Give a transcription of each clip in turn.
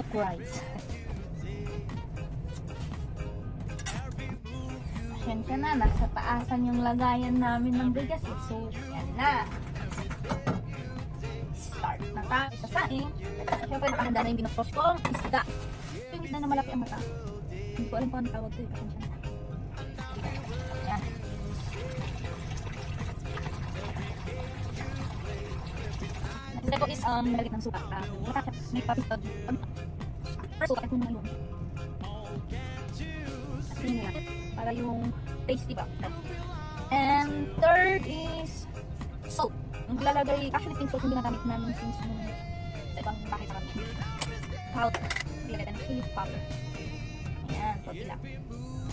cook rice. Pasensya na, nasa taasan yung lagayan namin ng bigas. So, yan na. Start na tayo sa saing. Siyempre, nakahanda na yung binapos kong isda. Yung isda na malaki ang mata. Hindi ko alam kung ano tawag ito. Pasensya na. Yan. Next ko is nalagit ng suka. May papitod. First, suka ito na yun. Asin nila. Para yung tasty ba. And third is salt. Yung lalagay, actually pink salt yung ginagamit namin since nung sa ibang bahay pa kami. Powder. Ilagay tayo ng chili powder. Ayan, konti lang.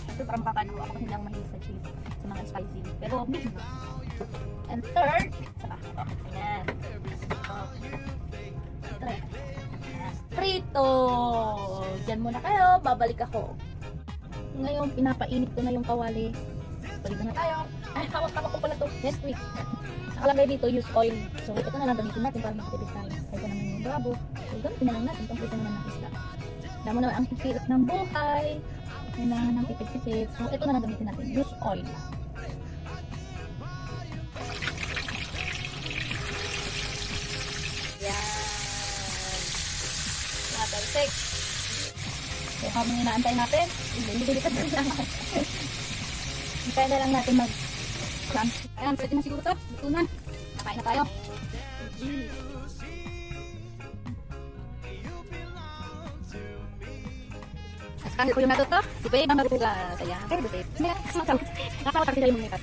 Ito parang makakano ako kasi hindi ako mahilig sa chili, sa mga spicy. Pero medyo na. And third, saka. Ayan. Prito! Diyan muna kayo, babalik ako. Ngayon, pinapainit ko na yung kawali. Balik na tayo. Ay, hawak-hawak ko pala to next week. Nakalagay dito, use oil. So, ito na lang gamitin natin para makatipid tayo. Ito naman yung bravo. So, gamitin na lang natin. Pang-prito naman ng isda. Damo naman ang hirap ng buhay. Kailangan ng tipid-tipid. So, ito na lang gamitin natin. Use oil. Yan. Number 6. So, habang inaantay natin, bili-bili-bili lang. Hintayin na lang natin mag-crunch. Ayan, pwede na siguro ito. Luto na. Nakain na tayo. Kasama ko yung natuto. Si Babe ang magugas. Ayan, pero Babe. Nakasama kasi tayo mga ikat.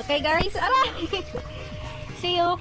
Okay guys, aray! See you!